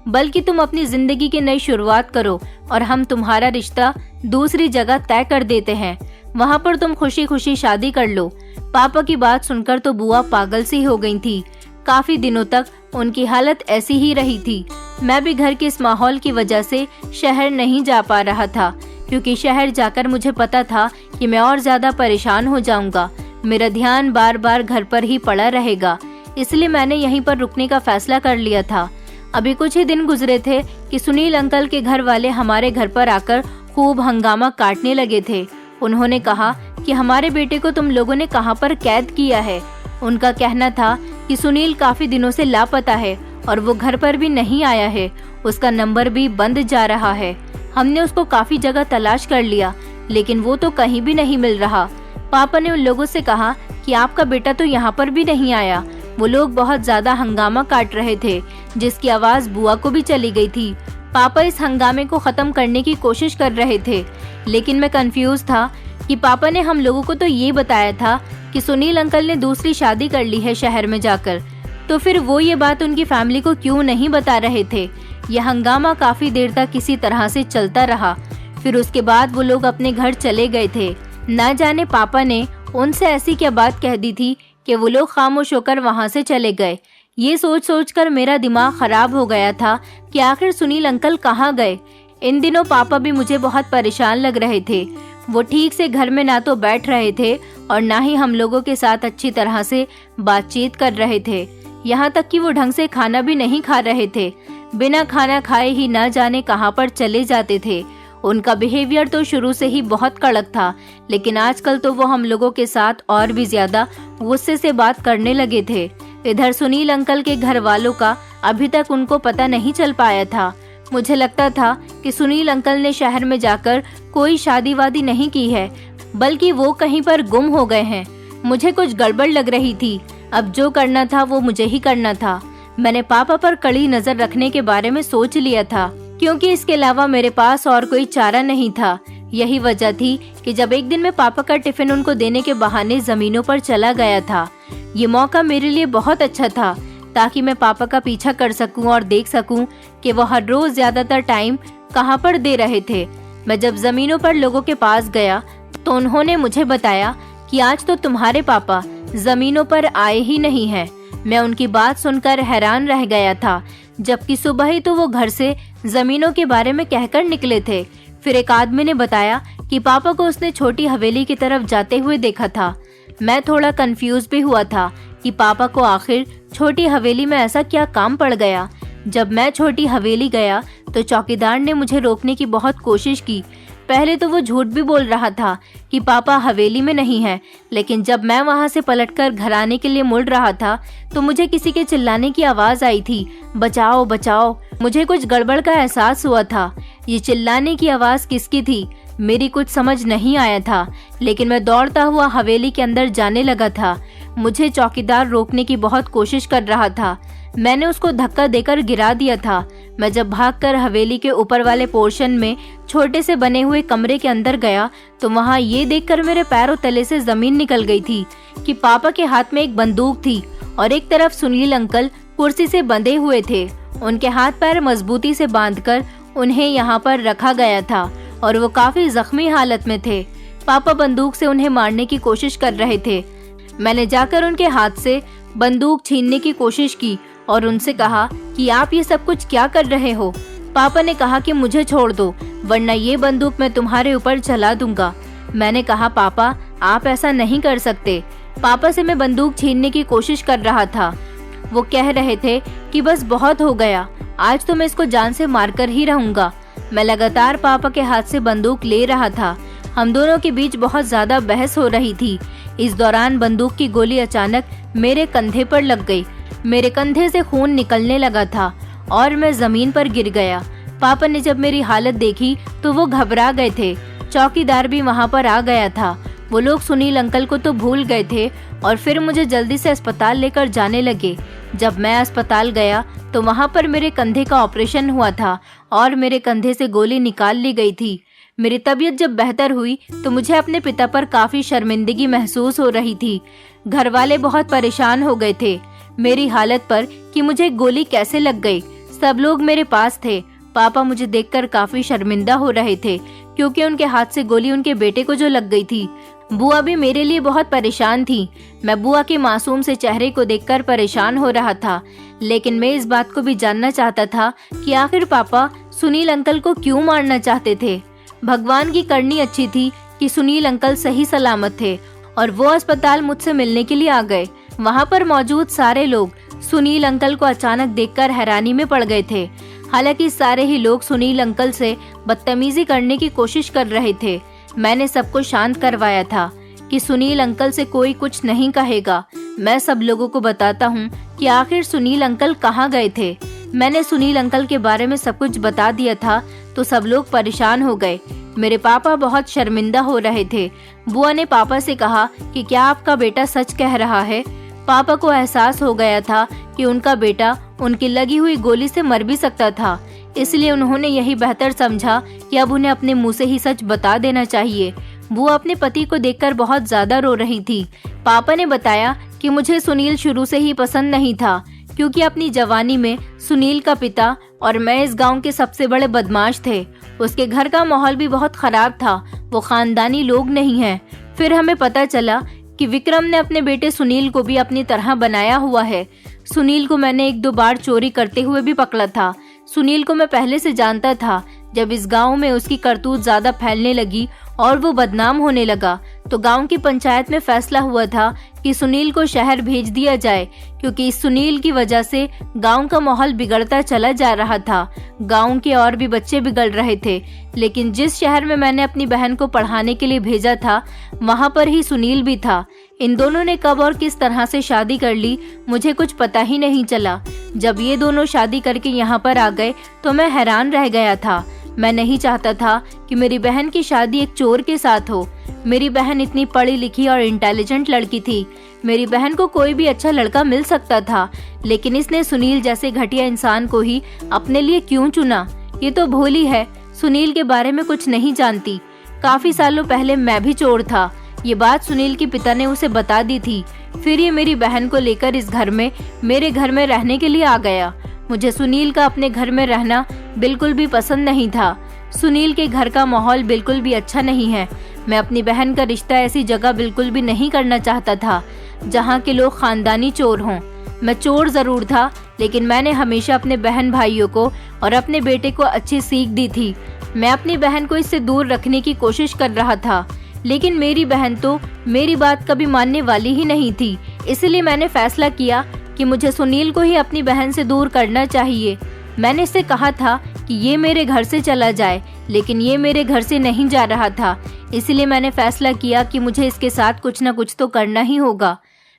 बल्कि तुम अपनी जिंदगी की नई शुरुआत करो और हम तुम्हारा रिश्ता दूसरी जगह तय कर देते हैं। वहाँ पर तुम खुशी खुशी शादी कर लो। पापा की बात सुनकर तो बुआ पागल सी हो गई थी। काफी दिनों तक उनकी हालत ऐसी ही रही थी। मैं भी घर के इस माहौल की वजह से शहर नहीं जा पा रहा था, क्योंकि शहर जाकर मुझे पता था कि मैं और ज्यादा परेशान हो जाऊंगा। मेरा ध्यान बार बार घर पर ही पड़ा रहेगा, इसलिए मैंने यहीं पर रुकने का फैसला कर लिया था। अभी कुछ ही दिन गुजरे थे कि सुनील अंकल के घर वाले हमारे घर पर आकर खूब हंगामा काटने लगे थे। उन्होंने कहा कि हमारे बेटे को तुम लोगों ने कहाँ पर कैद किया है। उनका कहना था कि सुनील काफी दिनों से लापता है और वो घर पर भी नहीं आया है। उसका नंबर भी बंद जा रहा है। हमने उसको काफी जगह तलाश कर लिया, लेकिन वो तो कहीं भी नहीं मिल रहा। पापा ने उन लोगों से कहा कि आपका बेटा तो यहाँ पर भी नहीं आया। वो लोग बहुत ज्यादा हंगामा काट रहे थे, जिसकी आवाज बुआ को भी चली गई थी। पापा इस हंगामे को खत्म करने की कोशिश कर रहे थे, लेकिन मैं कंफ्यूज था कि पापा ने हम लोगों को तो ये बताया था कि सुनील अंकल ने दूसरी शादी कर ली है शहर में जाकर, तो फिर वो ये बात उनकी फैमिली को क्यों नहीं बता रहे थे। यह हंगामा काफी देर तक किसी तरह से चलता रहा। फिर उसके बाद वो लोग अपने घर चले गए थे। ना जाने पापा ने उनसे ऐसी क्या बात कह दी थी कि वो लोग खामोश होकर वहाँ से चले गए। ये सोच सोच कर मेरा दिमाग खराब हो गया था कि आखिर सुनील अंकल कहाँ गए। इन दिनों पापा भी मुझे बहुत परेशान लग रहे थे। वो ठीक से घर में ना तो बैठ रहे थे और ना ही हम लोगों के साथ अच्छी तरह से बातचीत कर रहे थे। यहाँ तक कि वो ढंग से खाना भी नहीं खा रहे थे। बिना खाना खाए ही ना जाने कहाँ पर चले जाते थे। उनका बिहेवियर तो शुरू से ही बहुत कड़क था, लेकिन आजकल तो वो हम लोगों के साथ और भी ज्यादा गुस्से से बात करने लगे थे। इधर सुनील अंकल के घर वालों का अभी तक उनको पता नहीं चल पाया था। मुझे लगता था कि सुनील अंकल ने शहर में जाकर कोई शादी वादी नहीं की है, बल्कि वो कहीं पर गुम हो गए हैं। मुझे कुछ गड़बड़ लग रही थी। अब जो करना था वो मुझे ही करना था। मैंने पापा पर कड़ी नजर रखने के बारे में सोच लिया था, क्योंकि इसके अलावा मेरे पास और कोई चारा नहीं था। यही वजह थी कि जब एक दिन मैं पापा का टिफिन उनको देने के बहाने जमीनों पर चला गया था। ये मौका मेरे लिए बहुत अच्छा था, ताकि मैं पापा का पीछा कर सकूं और देख सकूं कि वो हर रोज ज्यादातर टाइम कहां पर दे रहे थे। मैं जब जमीनों पर लोगों के पास गया तो उन्होंने मुझे बताया कि आज तो तुम्हारे पापा जमीनों पर आए ही नहीं हैं। मैं उनकी बात सुनकर हैरान रह गया था, जबकि सुबह ही तो वो घर से जमीनों के बारे में कहकर निकले थे। फिर एक आदमी ने बताया कि पापा को उसने छोटी हवेली की तरफ जाते हुए देखा था। मैं थोड़ा कंफ्यूज भी हुआ था कि पापा को आखिर छोटी हवेली में ऐसा क्या काम पड़ गया। जब मैं छोटी हवेली गया तो चौकीदार ने मुझे रोकने की बहुत कोशिश की। पहले तो वो झूठ भी बोल रहा था कि पापा हवेली में नहीं है, लेकिन जब मैं वहां से पलटकर घर आने के लिए मुड़ रहा था तो मुझे किसी के चिल्लाने की आवाज आई थी, बचाओ बचाओ। मुझे कुछ गड़बड़ का एहसास हुआ था। ये चिल्लाने की आवाज किसकी थी मेरी कुछ समझ नहीं आया था, लेकिन मैं दौड़ता हुआ हवेली के अंदर जाने लगा था। मुझे चौकीदार रोकने की बहुत कोशिश कर रहा था। मैंने उसको धक्का देकर गिरा दिया था। मैं जब भागकर हवेली के ऊपर वाले पोर्शन में छोटे से बने हुए कमरे के अंदर गया तो वहाँ ये देखकर मेरे पैरों तले से जमीन निकल गई थी कि पापा के हाथ में एक बंदूक थी और एक तरफ सुनील अंकल कुर्सी से बंधे हुए थे। उनके हाथ पैर मजबूती से बांधकर उन्हें यहाँ पर रखा गया था और वो काफी जख्मी हालत में थे। पापा बंदूक से उन्हें मारने की कोशिश कर रहे थे। मैंने जाकर उनके हाथ से बंदूक छीनने की कोशिश की और उनसे कहा कि आप ये सब कुछ क्या कर रहे हो। पापा ने कहा कि मुझे छोड़ दो, वरना ये बंदूक मैं तुम्हारे ऊपर चला दूंगा। मैंने कहा पापा आप ऐसा नहीं कर सकते। पापा से मैं बंदूक छीनने की कोशिश कर रहा था। वो कह रहे थे कि बस बहुत हो गया, आज तो मैं इसको जान से मारकर ही रहूंगा। मैं लगातार पापा के हाथ से बंदूक ले रहा था। हम दोनों के बीच बहुत ज्यादा बहस हो रही थी। इस दौरान बंदूक की गोली अचानक मेरे कंधे पर लग गई। मेरे कंधे से खून निकलने लगा था और मैं जमीन पर गिर गया। पापा ने जब मेरी हालत देखी तो वो घबरा गए थे। चौकीदार भी वहाँ पर आ गया था। वो लोग सुनील अंकल को तो भूल गए थे और फिर मुझे जल्दी से अस्पताल लेकर जाने लगे। जब मैं अस्पताल गया तो वहाँ पर मेरे कंधे का ऑपरेशन हुआ था और मेरे कंधे से गोली निकाल ली गई थी। मेरी तबीयत जब बेहतर हुई तो मुझे अपने पिता पर काफी शर्मिंदगी महसूस हो रही थी। घर वाले बहुत परेशान हो गए थे मेरी हालत पर कि मुझे गोली कैसे लग गई। सब लोग मेरे पास थे। पापा मुझे देखकर काफी शर्मिंदा हो रहे थे क्योंकि उनके हाथ से गोली उनके बेटे को जो लग गई थी। बुआ भी मेरे लिए बहुत परेशान थी। मैं बुआ के मासूम से चेहरे को देखकर परेशान हो रहा था, लेकिन मैं इस बात को भी जानना चाहता था कि आखिर पापा सुनील अंकल को क्यों मारना चाहते थे। भगवान की करनी अच्छी थी कि सुनील अंकल सही सलामत थे और वो अस्पताल मुझसे मिलने के लिए आ गए। वहाँ पर मौजूद सारे लोग सुनील अंकल को अचानक देखकर हैरानी में पड़ गए थे। हालांकि सारे ही लोग सुनील अंकल से बदतमीजी करने की कोशिश कर रहे थे। मैंने सबको शांत करवाया था कि सुनील अंकल से कोई कुछ नहीं कहेगा। मैं सब लोगों को बताता हूँ कि आखिर सुनील अंकल कहाँ गए थे। मैंने सुनील अंकल के बारे में सब कुछ बता दिया था तो सब लोग परेशान हो गए। मेरे पापा बहुत शर्मिंदा हो रहे थे। बुआ ने पापा से कहा कि क्या आपका बेटा सच कह रहा है। पापा को एहसास हो गया था कि उनका बेटा उनकी लगी हुई गोली से मर भी सकता था, इसलिए उन्होंने यही बेहतर समझा कि अब उन्हें अपने मुंह से ही सच बता देना चाहिए। बुआ अपने पति को देखकर बहुत ज्यादा रो रही थी। पापा ने बताया कि मुझे सुनील शुरू से ही पसंद नहीं था क्योंकि अपनी जवानी में सुनील का पिता और मैं इस गांव के सबसे बड़े बदमाश थे। उसके घर का माहौल भी बहुत खराब था। वो खानदानी लोग नहीं हैं। फिर हमें पता चला कि विक्रम ने अपने बेटे सुनील को भी अपनी तरह बनाया हुआ है। सुनील को मैंने 1-2 बार चोरी करते हुए भी पकड़ा था। सुनील को मैं पहले से जानता था। जब इस गांव में उसकी करतूत ज्यादा फैलने लगी और वो बदनाम होने लगा तो गांव की पंचायत में फैसला हुआ था कि सुनील को शहर भेज दिया जाए, क्योंकि इस सुनील की वजह से गांव का माहौल बिगड़ता चला जा रहा था। गांव के और भी बच्चे बिगड़ रहे थे, लेकिन जिस शहर में मैंने अपनी बहन को पढ़ाने के लिए भेजा था वहां पर ही सुनील भी था। इन दोनों ने कब और किस तरह से शादी कर ली मुझे कुछ पता ही नहीं चला। जब ये दोनों शादी करके यहाँ पर आ गए तो मैं हैरान रह गया था। मैं नहीं चाहता था कि मेरी बहन की शादी एक चोर के साथ हो। मेरी बहन इतनी पढ़ी लिखी और इंटेलिजेंट लड़की थी। मेरी बहन को कोई भी अच्छा लड़का मिल सकता था, लेकिन इसने सुनील जैसे घटिया इंसान को ही अपने लिए क्यों चुना। ये तो भोली है, सुनील के बारे में कुछ नहीं जानती। काफी सालों पहले मैं भी चोर था। ये बात सुनील के पिता ने उसे बता दी थी। फिर ये मेरी बहन को लेकर इस घर में मेरे घर में रहने के लिए आ गया। मुझे सुनील का अपने घर में रहना बिल्कुल भी पसंद नहीं था। सुनील के घर का माहौल बिल्कुल भी अच्छा नहीं है। मैं अपनी बहन का रिश्ता ऐसी जगह बिल्कुल भी नहीं करना चाहता था जहाँ के लोग खानदानी चोर हों। मैं चोर जरूर था, लेकिन मैंने हमेशा अपने बहन भाइयों को और अपने बेटे को अच्छी सीख दी थी। मैं अपनी बहन को इससे दूर रखने की कोशिश कर रहा था, लेकिन मेरी बहन तो मेरी बात कभी मानने वाली ही नहीं थी। इसलिए मैंने फैसला किया कि मुझे सुनील को ही अपनी बहन से दूर करना चाहिए। मैंने इससे कहा था कि ये मेरे घर से चला जाए, लेकिन ये मेरे घर से नहीं जा रहा था। इसलिए मैंने फैसला किया कि मुझे इसके साथ कुछ न कुछ तो करना ही होगा।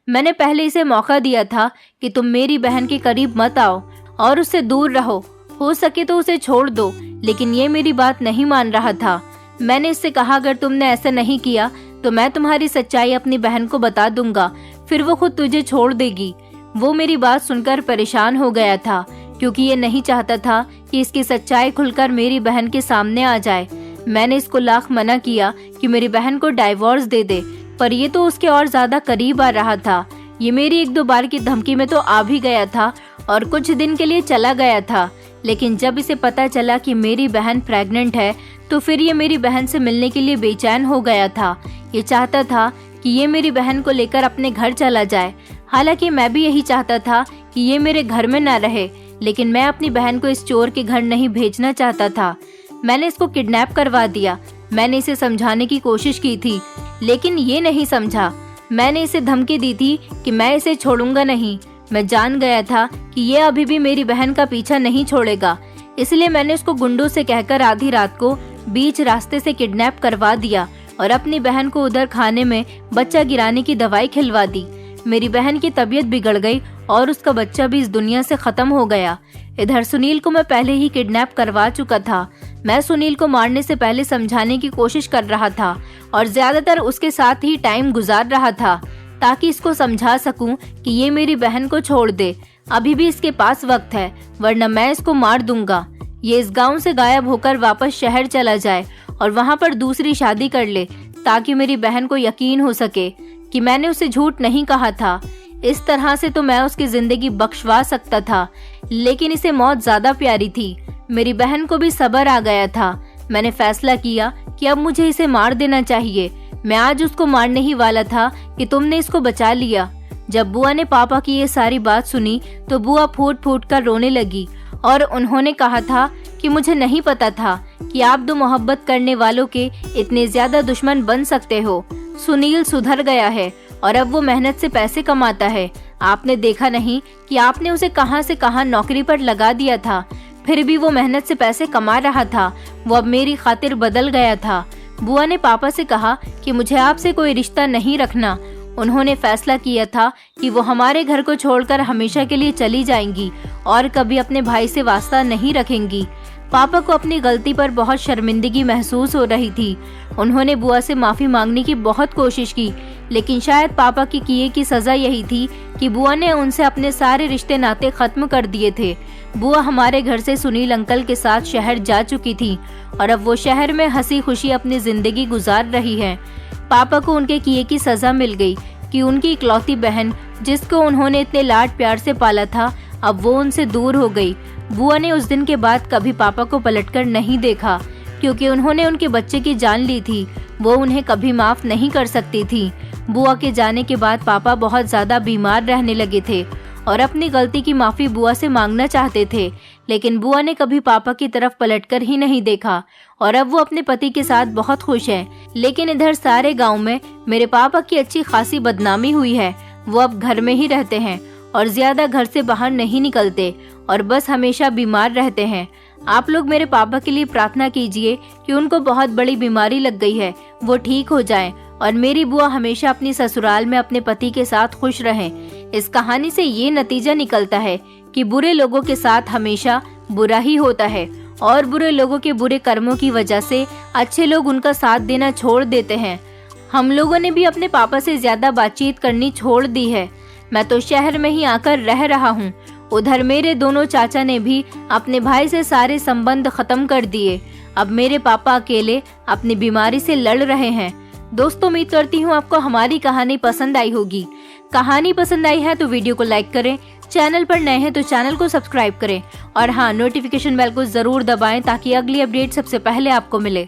मैंने पहले इसे मौका दिया था कि तुम मेरी बहन के करीब मत आओ और उससे दूर रहो, हो सके तो उसे छोड़ दो, लेकिन ये मेरी बात नहीं मान रहा था। मैंने इससे कहा अगर तुमने ऐसा नहीं किया तो मैं तुम्हारी सच्चाई अपनी बहन को बता दूंगा, फिर वो खुद तुझे छोड़ देगी। वो मेरी बात सुनकर परेशान हो गया था, क्योंकि ये नहीं चाहता था कि इसकी सच्चाई खुलकर मेरी बहन के सामने आ जाए। मैंने इसको लाख मना किया कि मेरी बहन को डाइवोर्स दे दे, पर ये तो उसके और ज्यादा करीब आ रहा था। ये मेरी 1-2 बार की धमकी में तो आ भी गया था और कुछ दिन के लिए चला गया था, लेकिन जब इसे पता चला कि मेरी बहन प्रेग्नेंट है तो फिर ये मेरी बहन से मिलने के लिए बेचैन हो गया था। ये चाहता था कि ये मेरी बहन को लेकर अपने घर चला जाए। हालांकि मैं भी यही चाहता था कि ये मेरे घर में न रहे, लेकिन मैं अपनी बहन को इस चोर के घर नहीं भेजना चाहता था। मैंने इसको किडनैप करवा दिया। मैंने इसे समझाने की कोशिश की थी, लेकिन ये नहीं समझा। मैंने इसे धमकी दी थी कि मैं इसे छोड़ूंगा नहीं। मैं जान गया था कि ये अभी भी मेरी बहन का पीछा नहीं छोड़ेगा, इसलिए मैंने उसको गुंडों से कहकर आधी रात को बीच रास्ते से किडनैप करवा दिया और अपनी बहन को उधर खाने में बच्चा गिराने की दवाई खिलवा दी। मेरी बहन की तबीयत बिगड़ गई और उसका बच्चा भी इस दुनिया से खत्म हो गया। इधर सुनील को मैं पहले ही किडनैप करवा चुका था। मैं सुनील को मारने से पहले समझाने की कोशिश कर रहा था और ज्यादातर उसके साथ ही टाइम गुजार रहा था ताकि इसको समझा सकूं कि ये मेरी बहन को छोड़ दे। अभी भी इसके पास वक्त है, वरना मैं इसको मार दूंगा। ये इस गांव से गायब होकर वापस शहर चला जाए और वहां पर दूसरी शादी कर ले ताकि मेरी बहन को यकीन हो सके कि मैंने उसे झूठ नहीं कहा था। इस तरह से तो मैं उसकी जिंदगी बख्शवा सकता था, लेकिन इसे मौत ज्यादा प्यारी थी। मेरी बहन को भी सब्र आ गया था। मैंने फैसला किया कि अब मुझे इसे मार देना चाहिए। मैं आज उसको मारने ही वाला था कि तुमने इसको बचा लिया। जब बुआ ने पापा की ये सारी बात सुनी तो बुआ फूट फूट कर रोने लगी और उन्होंने कहा था कि मुझे नहीं पता था कि आप दो मोहब्बत करने वालों के इतने ज्यादा दुश्मन बन सकते हो। सुनील सुधर गया है और अब वो मेहनत से पैसे कमाता है। आपने देखा नहीं कि आपने उसे कहां से कहां नौकरी पर लगा दिया था, फिर भी वो मेहनत से पैसे कमा रहा था। वो अब मेरी खातिर बदल गया था। बुआ ने पापा से कहा कि मुझे आपसे कोई रिश्ता नहीं रखना। उन्होंने फैसला किया था कि वो हमारे घर को छोड़कर हमेशा के लिए चली जाएंगी और कभी अपने भाई से वास्ता नहीं रखेंगी। पापा को अपनी गलती पर बहुत शर्मिंदगी महसूस हो रही थी। उन्होंने बुआ से माफी मांगने की बहुत कोशिश की, लेकिन शायद पापा की किए की सजा यही थी कि बुआ ने उनसे अपने सारे रिश्ते नाते खत्म कर दिए थे। बुआ हमारे घर से सुनील अंकल के साथ शहर जा चुकी थी और अब वो शहर में हंसी खुशी अपनी जिंदगी गुजार रही है। पापा को उनके किए की सजा मिल गई कि उनकी इकलौती बहन, जिसको उन्होंने इतने लाड प्यार से पाला था, अब वो उनसे दूर हो गई। बुआ ने उस दिन के बाद कभी पापा को पलटकर नहीं देखा, क्योंकि उन्होंने उनके बच्चे की जान ली थी। वो उन्हें कभी माफ नहीं कर सकती थी। बुआ के जाने के बाद पापा बहुत ज्यादा बीमार रहने लगे थे और अपनी गलती की माफी बुआ से मांगना चाहते थे, लेकिन बुआ ने कभी पापा की तरफ पलटकर ही नहीं देखा और अब वो अपने पति के साथ बहुत खुश हैं। लेकिन इधर सारे गांव में मेरे पापा की अच्छी खासी बदनामी हुई है। वो अब घर में ही रहते हैं और ज्यादा घर से बाहर नहीं निकलते और बस हमेशा बीमार रहते हैं। आप लोग मेरे पापा के लिए प्रार्थना कीजिए कि उनको बहुत बड़ी बीमारी लग गई है, वो ठीक हो जाएं और मेरी बुआ हमेशा अपनी ससुराल में अपने पति के साथ खुश रहें। इस कहानी से ये नतीजा निकलता है कि बुरे लोगों के साथ हमेशा बुरा ही होता है और बुरे लोगों के बुरे कर्मों की वजह से अच्छे लोग उनका साथ देना छोड़ देते हैं। हम लोगों ने भी अपने पापा से ज्यादा बातचीत करनी छोड़ दी है। मैं तो शहर में ही आकर रह रहा हूँ। उधर मेरे दोनों चाचा ने भी अपने भाई से सारे संबंध खत्म कर दिए। अब मेरे पापा अकेले अपनी बीमारी से लड़ रहे हैं। दोस्तों, उम्मीद करती हूँ आपको हमारी कहानी पसंद आई होगी। कहानी पसंद आई है तो वीडियो को लाइक करें, चैनल पर नए हैं तो चैनल को सब्सक्राइब करें और हाँ, नोटिफिकेशन बेल को जरूर दबाएं ताकि अगली अपडेट सबसे पहले आपको मिले।